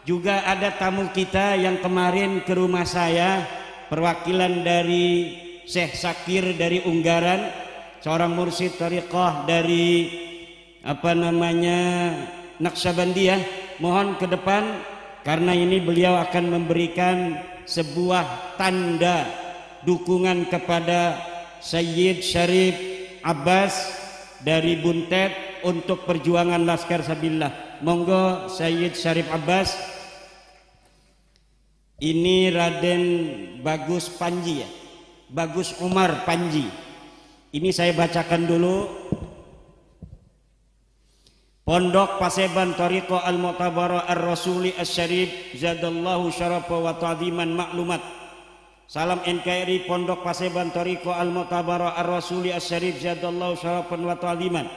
Juga ada tamu kita yang kemarin ke rumah saya, perwakilan dari Syekh Sakir dari Unggaran, seorang mursyid thariqah dari Naqsyabandiyah. Mohon ke depan karena ini beliau akan memberikan sebuah tanda dukungan kepada Sayyid Syarif Abbas dari Buntet untuk perjuangan Laskar Sabilillah. Monggo Sayyid Syarif Abbas. Ini Raden Bagus Panji ya, Bagus Umar Panji. Ini saya bacakan dulu. Pondok Paseban Thariqah Al-Mu'tabarah Ar-Rasuli Asy-Syarif Zadallahu syarafa wa ta'diman maklumat. Salam NKRI Pondok Paseban Thariqah Al-Mu'tabarah Ar-Rasuli Asy-Syarif Zadallahu syarafan wa ta'diman.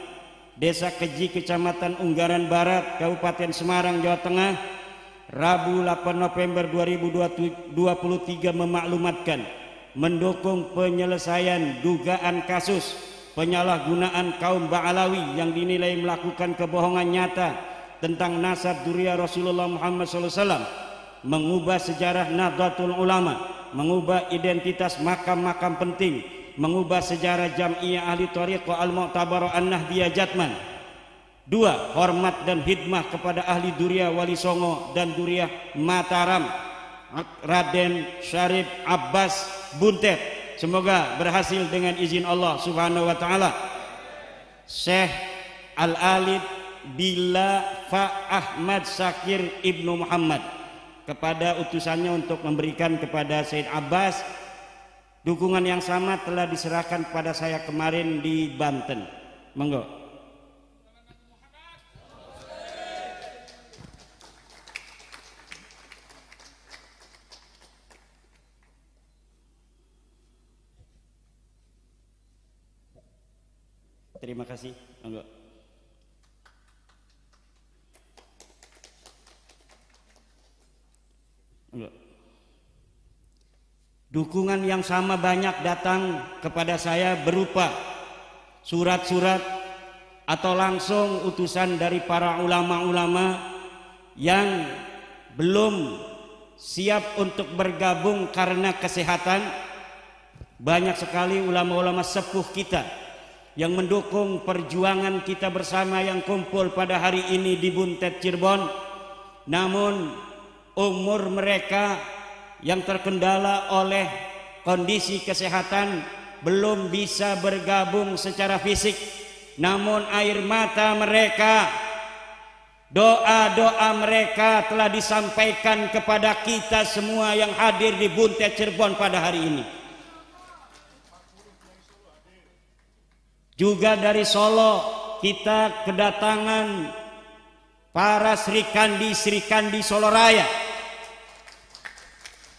Desa Keji, Kecamatan Unggaran Barat, Kabupaten Semarang, Jawa Tengah, Rabu 8 November 2023 memaklumatkan mendukung penyelesaian dugaan kasus penyalahgunaan kaum Ba'alawi yang dinilai melakukan kebohongan nyata tentang nasab dzurriyyah Rasulullah Muhammad SAW, mengubah sejarah Nahdlatul Ulama, mengubah identitas makam-makam penting, mengubah sejarah Jam'iyah Ahli Thariqah Al-Mu'tabarah An-Nahdiyah Jatman. 2. Hormat dan hikmah kepada ahli dzurriyyah Wali Songo dan dzurriyyah Mataram, Raden Syarif Abbas Buntet. Semoga berhasil dengan izin Allah Subhanahu wa taala. Syekh Al-Alid Bila Fa Ahmad Sakir Ibnu Muhammad kepada utusannya untuk memberikan kepada Sayyid Abbas. Dukungan yang sama telah diserahkan kepada saya kemarin di Banten. Monggo. Terima kasih. Monggo. Monggo. Dukungan yang sama banyak datang kepada saya berupa surat-surat atau langsung utusan dari para ulama-ulama yang belum siap untuk bergabung karena kesehatan. Banyak sekali ulama-ulama sepuh kita yang mendukung perjuangan kita bersama yang kumpul pada hari ini di Buntet Cirebon. Namun umur mereka yang terkendala oleh kondisi kesehatan belum bisa bergabung secara fisik. Namun air mata mereka, doa-doa mereka telah disampaikan kepada kita semua yang hadir di Buntet Cirebon pada hari ini. Juga dari Solo kita kedatangan para Sri Kandi Solo Raya,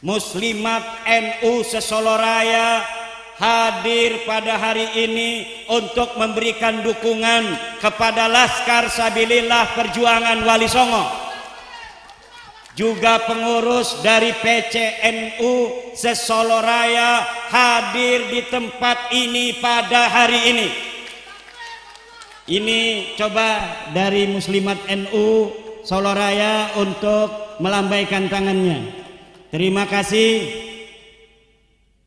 Muslimat NU se-Solo Raya hadir pada hari ini untuk memberikan dukungan kepada Laskar Sabilillah Perjuangan Wali Songo. Juga pengurus dari PCNU se-Solo Raya hadir di tempat ini pada hari ini. Ini coba dari Muslimat NU Solo Raya untuk melambaikan tangannya. Terima kasih.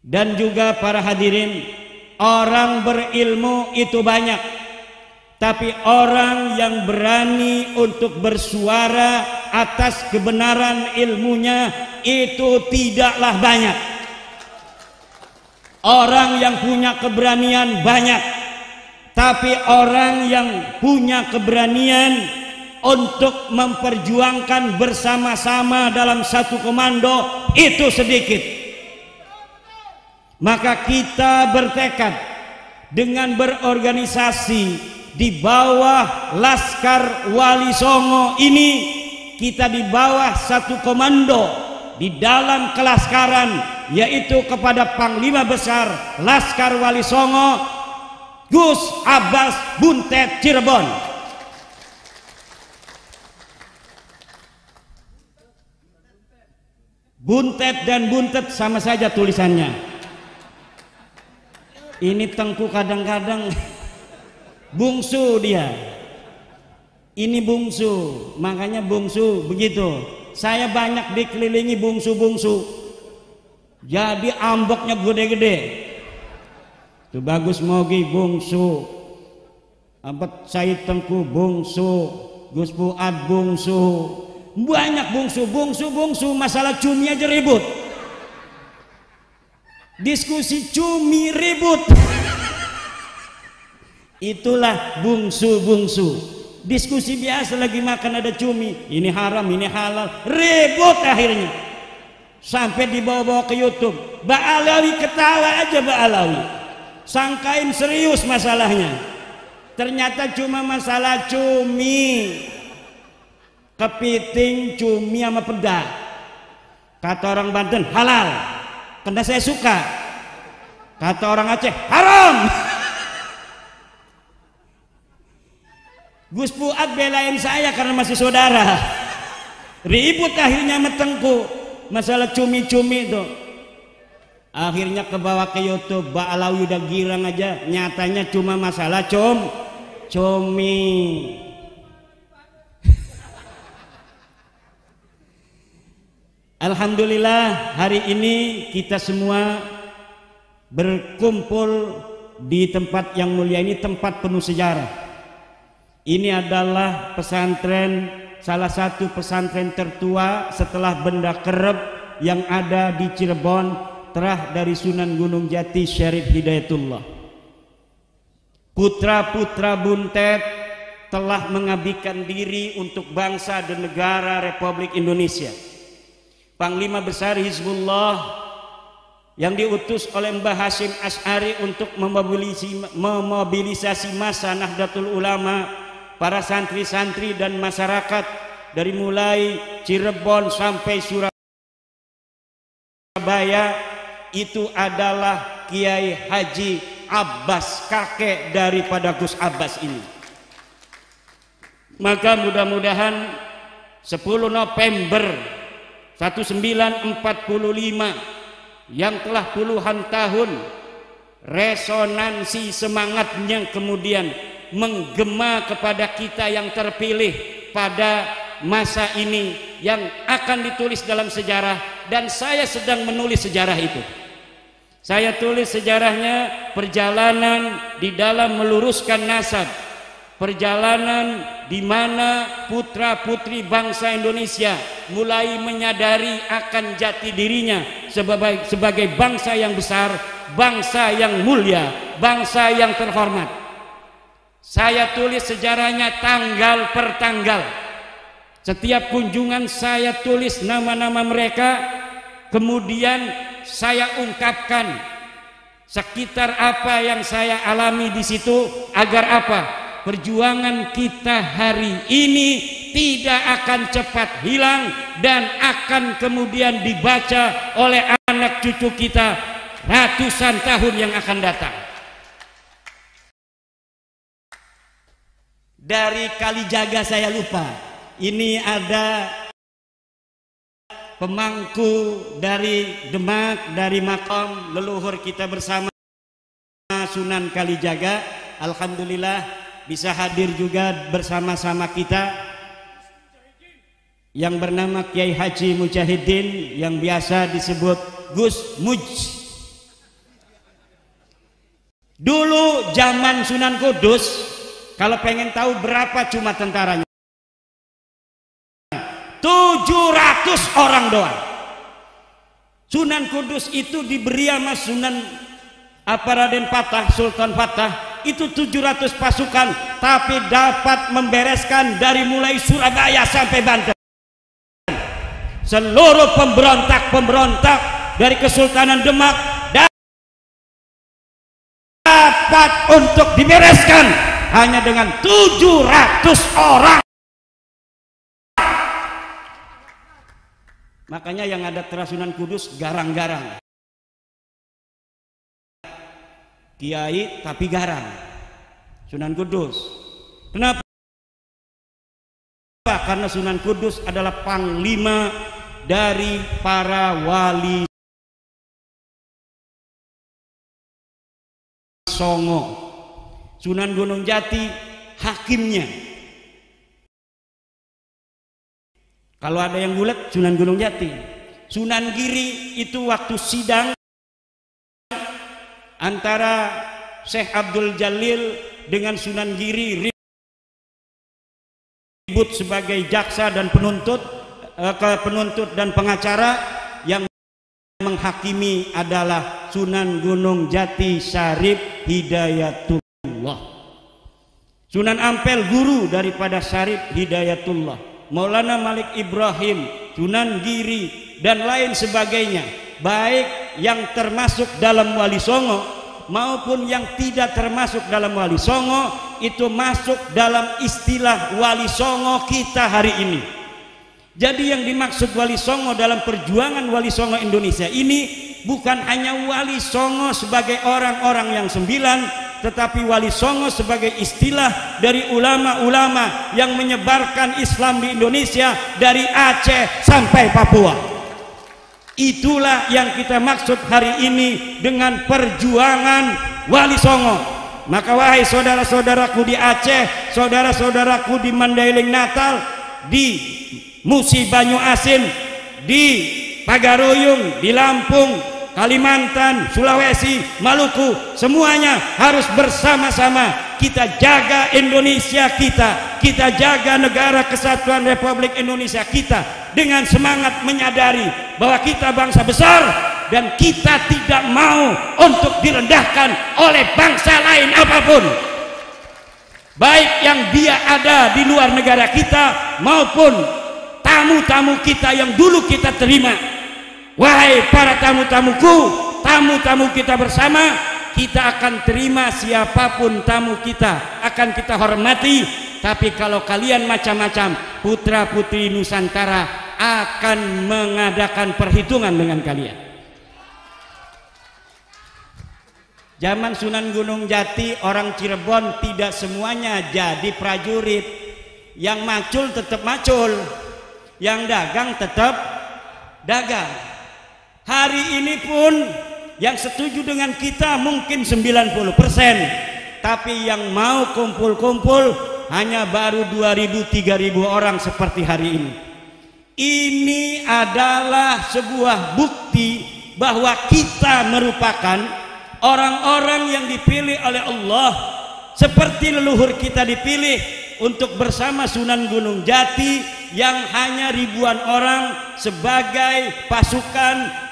Dan juga para hadirin, orang berilmu itu banyak, tapi orang yang berani untuk bersuara atas kebenaran ilmunya itu tidaklah banyak. Orang yang punya keberanian banyak, tapi orang yang punya keberanian untuk memperjuangkan bersama-sama dalam satu komando itu sedikit. Maka kita bertekad dengan berorganisasi di bawah Laskar Wali Songo ini, kita di bawah satu komando di dalam kelaskaran, yaitu kepada Panglima Besar Laskar Wali Songo Gus Abbas Buntet Cirebon. Buntet dan buntet sama saja tulisannya. Ini Tengku kadang-kadang bungsu dia. Ini bungsu, makanya bungsu begitu. Saya banyak dikelilingi bungsu-bungsu, jadi amboknya gede-gede. Tuh Bagus Mogi bungsu, Said Tengku bungsu, Gus Fuad bungsu, banyak bungsu. Masalah cumi aja ribut. Diskusi cumi ribut. Itulah bungsu. Diskusi biasa lagi makan ada cumi, ini haram, ini halal, ribut akhirnya. Sampai dibawa-bawa ke YouTube. Mbak Alawi ketawa aja, Mbak Alawi. Sangkain serius masalahnya. Ternyata cuma masalah cumi. Kepiting, cumi sama peda. Kata orang Banten halal, karena saya suka. Kata orang Aceh haram. Gus Fuad belain saya karena masih saudara. Ribut akhirnya sama Tengku masalah cumi-cumi itu. Akhirnya kebawa ke YouTube. Mbak Alawi udah girang aja, nyatanya cuma masalah cumi. Alhamdulillah hari ini kita semua berkumpul di tempat yang mulia ini, tempat penuh sejarah. Ini adalah pesantren, salah satu pesantren tertua setelah Benda Kerep yang ada di Cirebon, terah dari Sunan Gunung Jati Syarif Hidayatullah. Putra-putra Buntet telah mengabdikan diri untuk bangsa dan negara Republik Indonesia. Panglima Besar Hizbullah yang diutus oleh Mbah Hashim Asy'ari untuk memobilisasi massa Nahdlatul Ulama, para santri-santri dan masyarakat dari mulai Cirebon sampai Surabaya, itu adalah Kiai Haji Abbas, kakek daripada Gus Abbas ini. Maka mudah-mudahan 10 November 1945 yang telah puluhan tahun resonansi semangatnya kemudian menggema kepada kita yang terpilih pada masa ini yang akan ditulis dalam sejarah, dan saya sedang menulis sejarah itu. Saya tulis sejarahnya perjalanan di dalam meluruskan nasab, perjalanan di mana putra-putri bangsa Indonesia mulai menyadari akan jati dirinya sebagai bangsa yang besar, bangsa yang mulia, bangsa yang terhormat. Saya tulis sejarahnya tanggal per tanggal. Setiap kunjungan saya tulis nama-nama mereka, kemudian saya ungkapkan sekitar apa yang saya alami di situ, agar apa? Perjuangan kita hari ini tidak akan cepat hilang dan akan kemudian dibaca oleh anak cucu kita ratusan tahun yang akan datang. Dari Kalijaga saya lupa. Ini ada pemangku dari Demak, dari makam leluhur kita bersama Sunan Kalijaga. Alhamdulillah bisa hadir juga bersama-sama kita, yang bernama Kiai Haji Mujahidin, yang biasa disebut Gus Muj. Dulu zaman Sunan Kudus, kalau pengen tahu berapa cuma tentaranya, 700 orang doang. Sunan Kudus itu diberi sama Sunan Raden Patah, Sultan Patah, itu 700 pasukan, tapi dapat membereskan dari mulai Surabaya sampai Banten. Seluruh pemberontak-pemberontak dari Kesultanan Demak dapat untuk dibereskan hanya dengan 700 orang. Makanya yang ada Sunan Kudus garang-garang, kiai tapi garang. Sunan Kudus. Kenapa? Karena Sunan Kudus adalah panglima dari para wali Songo. Sunan Gunung Jati hakimnya. Kalau ada yang bulat, Sunan Gunung Jati. Sunan Giri itu waktu sidang antara Syekh Abdul Jalil dengan Sunan Giri, ribut sebagai jaksa dan penuntut dan pengacara, yang menghakimi adalah Sunan Gunung Jati Syarif Hidayatullah. Sunan Ampel guru daripada Syarif Hidayatullah. Maulana Malik Ibrahim, Sunan Giri, dan lain sebagainya, baik yang termasuk dalam Wali Songo maupun yang tidak termasuk dalam Wali Songo, itu masuk dalam istilah Wali Songo kita hari ini. Jadi yang dimaksud Wali Songo dalam perjuangan Wali Songo Indonesia ini bukan hanya Wali Songo sebagai orang-orang yang 9, tetapi Wali Songo sebagai istilah dari ulama-ulama yang menyebarkan Islam di Indonesia dari Aceh sampai Papua. Itulah yang kita maksud hari ini dengan perjuangan Wali Songo. Maka wahai saudara-saudaraku di Aceh, saudara-saudaraku di Mandailing Natal, di Musi Banyu Asin, di Pagaruyung, di Lampung, Kalimantan, Sulawesi, Maluku, semuanya harus bersama-sama kita jaga Indonesia kita jaga negara kesatuan Republik Indonesia kita, dengan semangat menyadari bahwa kita bangsa besar dan kita tidak mau untuk direndahkan oleh bangsa lain apapun, baik yang dia ada di luar negara kita maupun tamu-tamu kita yang dulu kita terima. Wahai para tamu-tamuku, tamu-tamu kita bersama, kita akan terima siapapun tamu kita, akan kita hormati. Tapi kalau kalian macam-macam, putra putri Nusantara akan mengadakan perhitungan dengan kalian. Zaman Sunan Gunung Jati, orang Cirebon tidak semuanya jadi prajurit. Yang macul tetap macul, yang dagang tetap dagang. Hari ini pun yang setuju dengan kita mungkin 90%, tapi yang mau kumpul-kumpul hanya baru 2.000-3.000 orang seperti hari ini. Ini adalah sebuah bukti bahwa kita merupakan orang-orang yang dipilih oleh Allah, seperti leluhur kita dipilih untuk bersama Sunan Gunung Jati yang hanya ribuan orang sebagai pasukan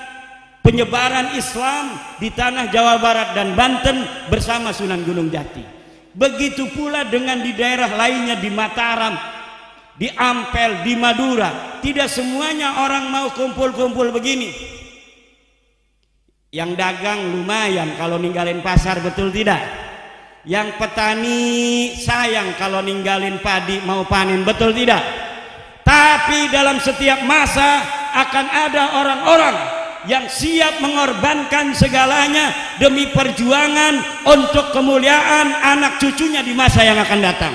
penyebaran Islam di tanah Jawa Barat dan Banten bersama Sunan Gunung Jati. Begitu pula dengan di daerah lainnya, di Mataram, di Ampel, di Madura. Tidak semuanya orang mau kumpul-kumpul begini. Yang dagang lumayan kalau ninggalin pasar, betul tidak? Yang petani sayang kalau ninggalin padi mau panen, betul tidak? Tapi dalam setiap masa akan ada orang-orang yang siap mengorbankan segalanya demi perjuangan untuk kemuliaan anak cucunya di masa yang akan datang.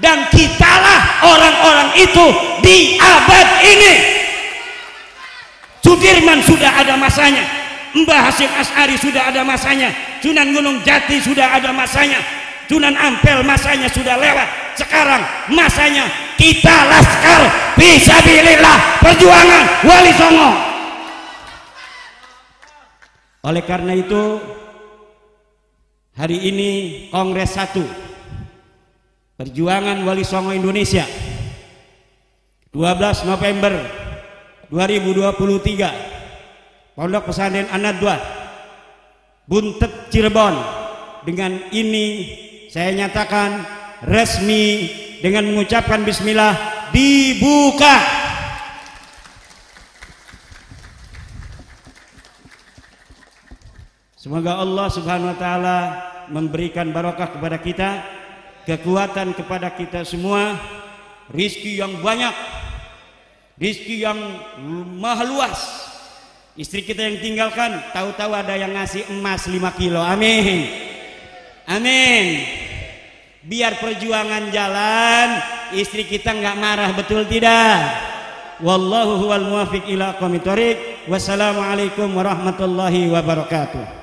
Dan kitalah orang-orang itu di abad ini. Sudirman sudah ada masanya, Mbah Hasyim Asy'ari sudah ada masanya, Sunan Gunung Jati sudah ada masanya, Sunan Ampel masanya sudah lewat. Sekarang masanya kita Laskar Fisabilillah Perjuangan Wali Songo. Oleh karena itu, hari ini Kongres 1 Perjuangan Wali Songo Indonesia 12 November 2023, Pondok Pesantren An-Nadwah, Buntet, Cirebon. Dengan ini saya nyatakan resmi dengan mengucapkan bismillah, dibuka. Semoga Allah Subhanahu wa taala memberikan barokah kepada kita, kekuatan kepada kita semua, rizki yang banyak, rizki yang maha luas. Istri kita yang tinggalkan, tahu-tahu ada yang ngasih emas 5 kilo. Amin. Amin. Biar perjuangan jalan, istri kita nggak marah, betul tidak? Wallahu huwal muwaffiq ila aqwamit thoriq. Wassalamualaikum warahmatullahi wabarakatuh.